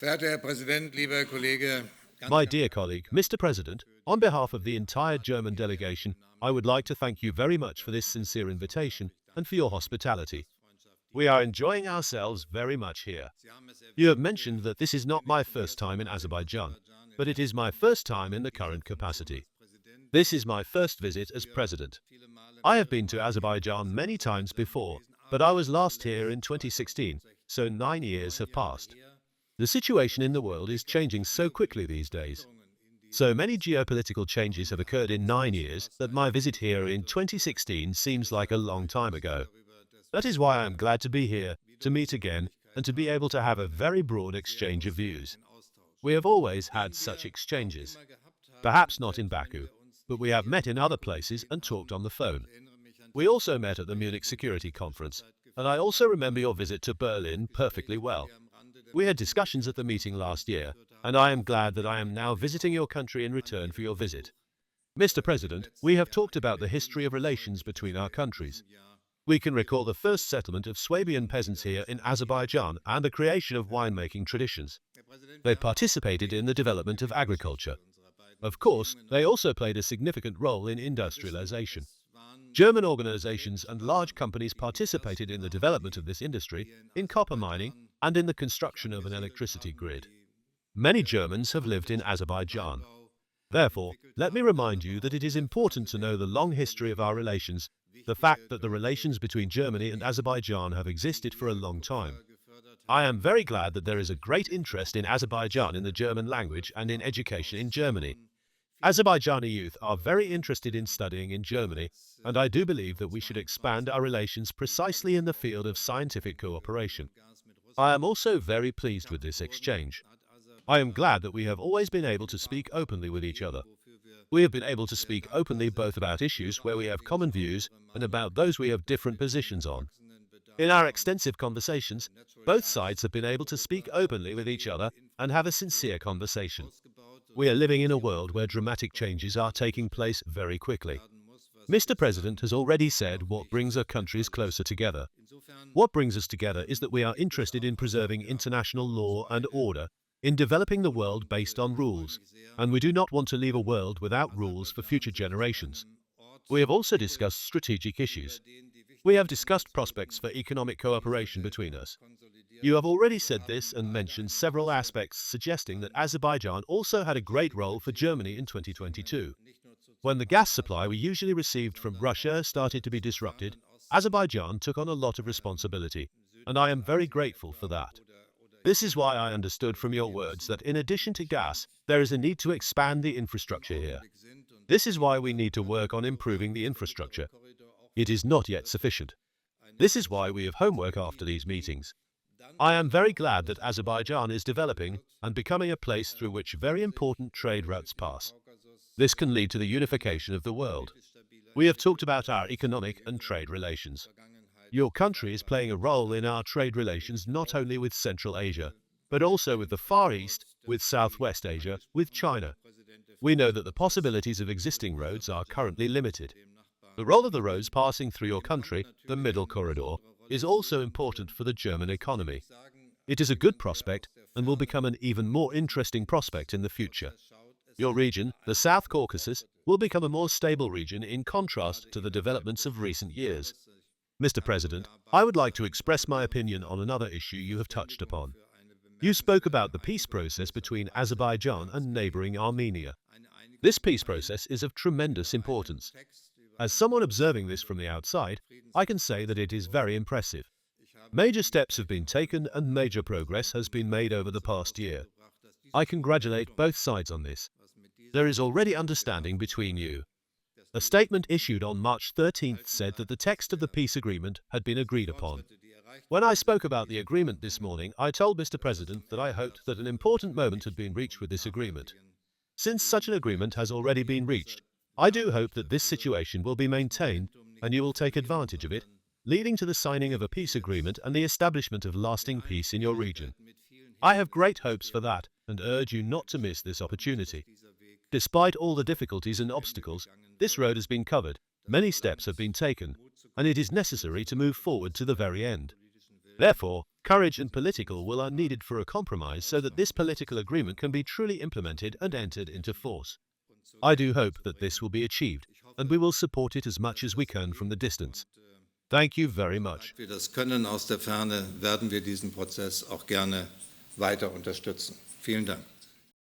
Verehrter Herr Präsident, lieber Kollege, My dear colleague, Mr. President, on behalf of the entire German delegation, I would like to thank you very much for this sincere invitation and for your hospitality. We are enjoying ourselves very much here. You have mentioned that this is not my first time in Azerbaijan, but it is my first time in the current capacity. This is my first visit as president. I have been to Azerbaijan many times before, but I was last here in 2016, so 9 years have passed. The situation in the world is changing so quickly these days. So many geopolitical changes have occurred in 9 years that my visit here in 2016 seems like a long time ago. That is why I am glad to be here, to meet again, and to be able to have a very broad exchange of views. We have always had such exchanges. Perhaps not in Baku, but we have met in other places and talked on the phone. We also met at the Munich Security Conference, and I also remember your visit to Berlin perfectly well. We had discussions at the meeting last year, and I am glad that I am now visiting your country in return for your visit. Mr. President, we have talked about the history of relations between our countries. We can recall the first settlement of Swabian peasants here in Azerbaijan and the creation of winemaking traditions. They participated in the development of agriculture. Of course, they also played a significant role in industrialization. German organizations and large companies participated in the development of this industry, in copper mining, and in the construction of an electricity grid. Many Germans have lived in Azerbaijan. Therefore, let me remind you that it is important to know the long history of our relations, the fact that the relations between Germany and Azerbaijan have existed for a long time. I am very glad that there is a great interest in Azerbaijan in the German language and in education in Germany. Azerbaijani youth are very interested in studying in Germany, and I do believe that we should expand our relations precisely in the field of scientific cooperation. I am also very pleased with this exchange. I am glad that we have always been able to speak openly with each other. We have been able to speak openly both about issues where we have common views and about those we have different positions on. In our extensive conversations, both sides have been able to speak openly with each other and have a sincere conversation. We are living in a world where dramatic changes are taking place very quickly. Mr. President has already said what brings our countries closer together. What brings us together is that we are interested in preserving international law and order, in developing the world based on rules, and we do not want to leave a world without rules for future generations. We have also discussed strategic issues. We have discussed prospects for economic cooperation between us. You have already said this and mentioned several aspects suggesting that Azerbaijan also had a great role for Germany in 2022. When the gas supply we usually received from Russia started to be disrupted, Azerbaijan took on a lot of responsibility, and I am very grateful for that. This is why I understood from your words that in addition to gas, there is a need to expand the infrastructure here. This is why we need to work on improving the infrastructure. It is not yet sufficient. This is why we have homework after these meetings. I am very glad that Azerbaijan is developing and becoming a place through which very important trade routes pass. This can lead to the unification of the world. We have talked about our economic and trade relations. Your country is playing a role in our trade relations not only with Central Asia, but also with the Far East, with Southwest Asia, with China. We know that the possibilities of existing roads are currently limited. The role of the roads passing through your country, the Middle Corridor, is also important for the German economy. It is a good prospect and will become an even more interesting prospect in the future. Your region, the South Caucasus, will become a more stable region in contrast to the developments of recent years. Mr. President, I would like to express my opinion on another issue you have touched upon. You spoke about the peace process between Azerbaijan and neighboring Armenia. This peace process is of tremendous importance. As someone observing this from the outside, I can say that it is very impressive. Major steps have been taken and major progress has been made over the past year. I congratulate both sides on this. There is already understanding between you. A statement issued on March 13th said that the text of the peace agreement had been agreed upon. When I spoke about the agreement this morning, I told Mr. President that I hoped that an important moment had been reached with this agreement. Since such an agreement has already been reached, I do hope that this situation will be maintained and you will take advantage of it, leading to the signing of a peace agreement and the establishment of lasting peace in your region. I have great hopes for that and urge you not to miss this opportunity. Despite all the difficulties and obstacles, this road has been covered, many steps have been taken, and it is necessary to move forward to the very end. Therefore, Courage and political will are needed for a compromise so that this political agreement can be truly implemented and entered into force. I do hope that this will be achieved, and we will support it as much as we can from the distance. Thank you very much. Wir das können aus der Ferne, werden wir diesen Prozess auch gerne weiter unterstützen. Vielen Dank.